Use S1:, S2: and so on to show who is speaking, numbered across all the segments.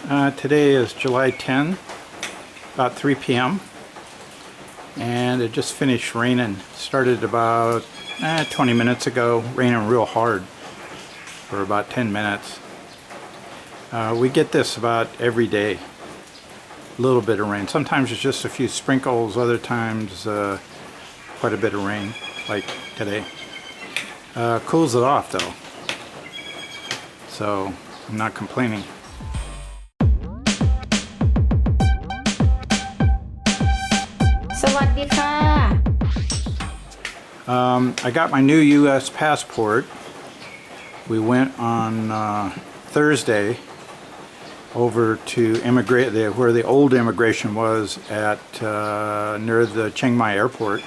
S1: Today is July 10, about 3 p.m. and it just finished raining. Started about 20 minutes ago, raining real hard for about 10 minutes. We get this about every day, a little bit of rain. Sometimes it's just a few sprinkles, other times quite a bit of rain, like today. Cools it off though, so I'm not complaining. I got my new U.S. passport. We went on Thursday over to where the old immigration was at near the Chiang Mai airport.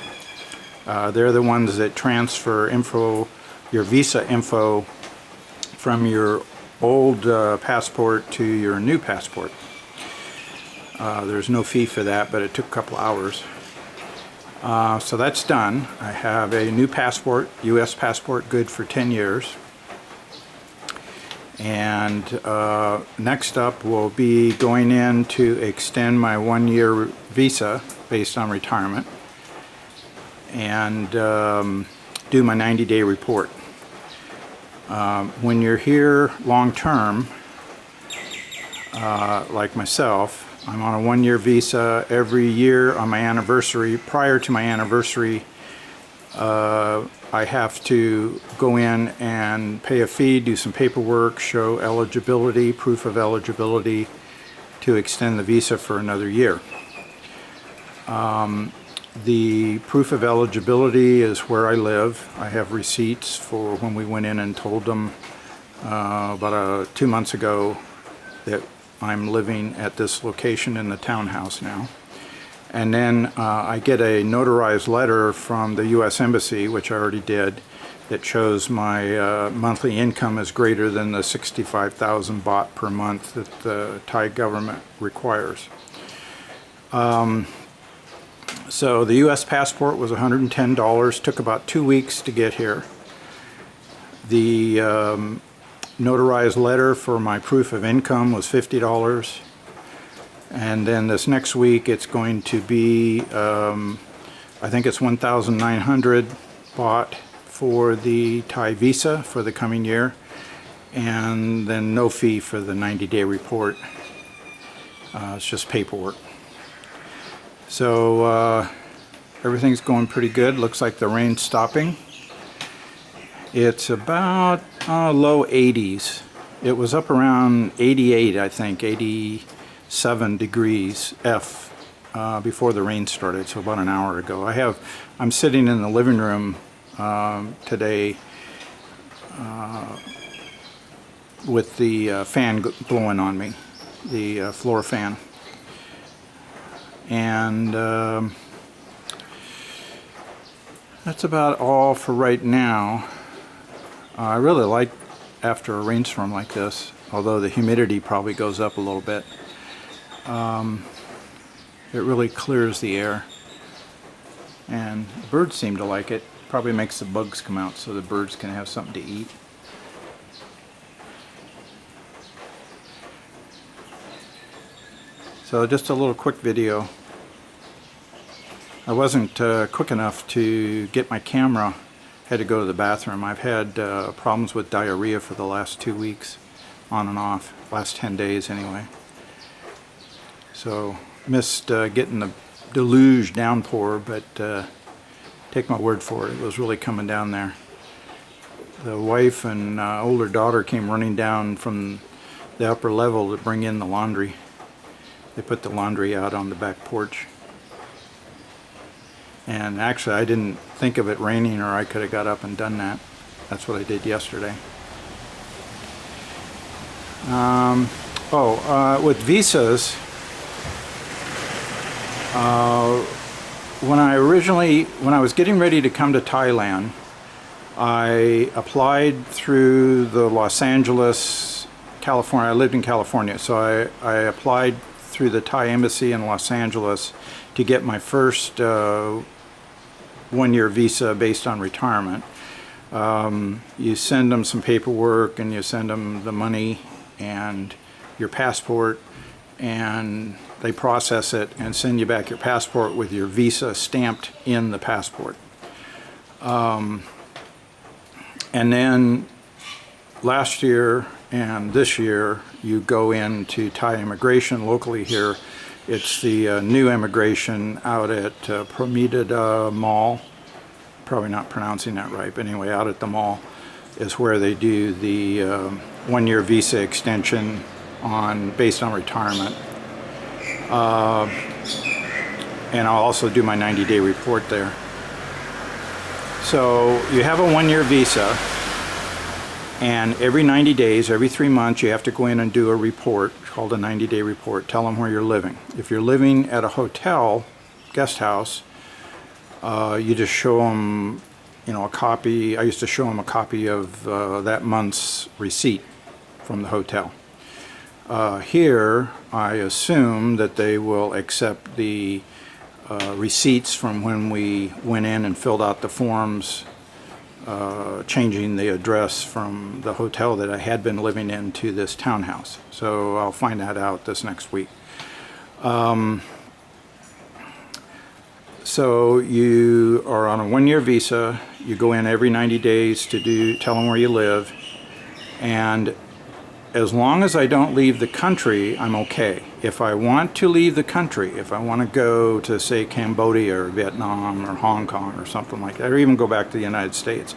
S1: They're the ones that transfer your visa info from your old passport to your new passport. There's no fee for that, but it took a couple hours. So that's done. I have a new passport, U.S. passport, good for 10 years. And next up we'll be going in to extend my 1-year visa based on retirement and do my 90-day report. When you're here long-term, like myself, I'm on a 1-year visa. Every year on my anniversary, prior to my anniversary, I have to go in and pay a fee, do some paperwork, show eligibility, proof of eligibility to extend the visa for another year. The proof of eligibility is where I live. I have receipts for when we went in and told them about 2 months ago that I'm living at this location in the townhouse now. And then I get a notarized letter from the U.S. Embassy, which I already did, that shows my monthly income is greater than the 65,000 baht per month that the Thai government requires. So the U.S. passport was $110, took about 2 weeks to get here. The notarized letter for my proof of income was $50. And then this next week it's going to be, I think it's 1,900 baht for the Thai visa for the coming year. And then no fee for the 90-day report. It's just paperwork. So everything's going pretty good. Looks like the rain's stopping. It's about low 80s. It was up around 88, I think, 87 degrees F before the rain started, so about an hour ago. I'm sitting in the living room today with the fan blowing on me, the floor fan. And that's about all for right now. I really like after a rainstorm like this, although the humidity probably goes up a little bit. It really clears the air, and birds seem to like it. Probably makes the bugs come out so the birds can have something to eat. So just a little quick video. I wasn't quick enough to get my camera. Had to go to the bathroom. I've had problems with diarrhea for the last 2 weeks, on and off, last 10 days anyway. So missed getting the deluge downpour, but take my word for it, it was really coming down there. The wife and older daughter came running down from the upper level to bring in the laundry. They put the laundry out on the back porch. And actually I didn't think of it raining, or I could have got up and done that. That's what I did yesterday. With visas, when I was getting ready to come to Thailand, I applied through the Los Angeles, California. I lived in California, so I applied through the Thai embassy in Los Angeles to get my first 1-year visa based on retirement. You send them some paperwork and you send them the money, and your passport, and they process it and send you back your passport with your visa stamped in the passport. And then last year and this year, you go into Thai immigration locally here. It's the new immigration out at Promida Mall. Probably not pronouncing that right, but anyway, out at the mall is where they do the 1-year visa extension based on retirement. And I'll also do my 90-day report there. So you have a 1-year visa, and every 90 days, every 3 months, you have to go in and do a report called a 90-day report. Tell them where you're living. If you're living at a hotel, guest house, you just show them, a copy. I used to show them a copy of that month's receipt from the hotel. Here, I assume that they will accept the receipts from when we went in and filled out the forms changing the address from the hotel that I had been living in to this townhouse. So I'll find that out this next week. So you are on a 1-year visa. You go in every 90 days to tell them where you live, and as long as I don't leave the country, I'm okay. If I want to leave the country, if I want to go to, say, Cambodia or Vietnam or Hong Kong or something like that, or even go back to the United States,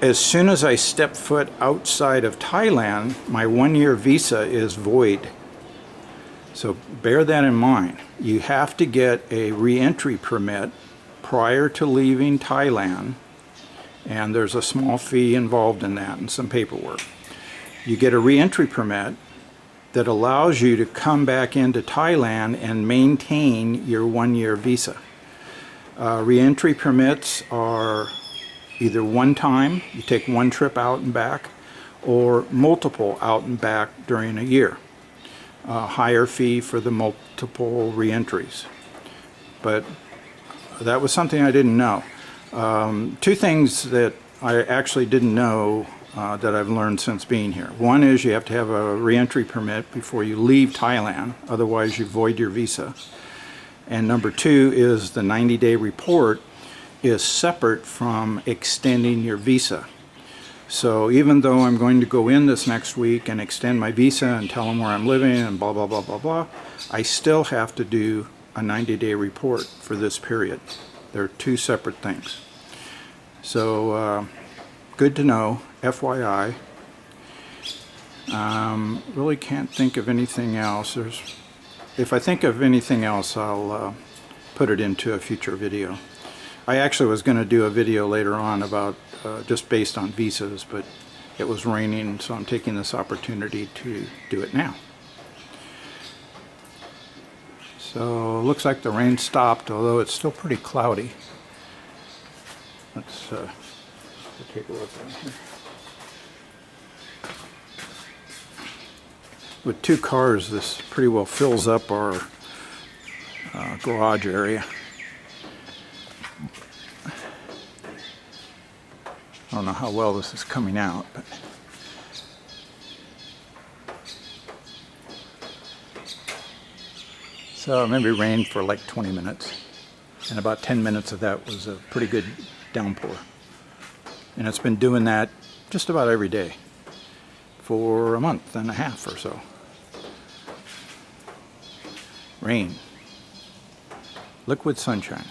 S1: as soon as I step foot outside of Thailand, my 1-year visa is void. So bear that in mind. You have to get a re-entry permit prior to leaving Thailand, and there's a small fee involved in that and some paperwork. You get a re-entry permit that allows you to come back into Thailand and maintain your 1-year visa. Re-entry permits are either one time, you take one trip out and back, or multiple out and back during a year. Higher fee for the multiple re-entries. But that was something I didn't know. 2 things that I actually didn't know that I've learned since being here. One is you have to have a re-entry permit before you leave Thailand, otherwise you void your visa. And number 2 is the 90-day report is separate from extending your visa. So even though I'm going to go in this next week and extend my visa and tell them where I'm living and blah, blah, blah, blah, blah, I still have to do a 90-day report for this period. They're 2 separate things. So good to know, FYI. Really can't think of anything else. If I think of anything else, I'll put it into a future video. I actually was going to do a video later on about just based on visas, but it was raining, so I'm taking this opportunity to do it now. So looks like the rain stopped, although it's still pretty cloudy. Let's take a look down here. With 2 cars, this pretty well fills up our garage area. I don't know how well this is coming out, but so maybe rained for like 20 minutes, and about 10 minutes of that was a pretty good downpour. And it's been doing that just about every day for a month and a half or so. Rain, liquid sunshine.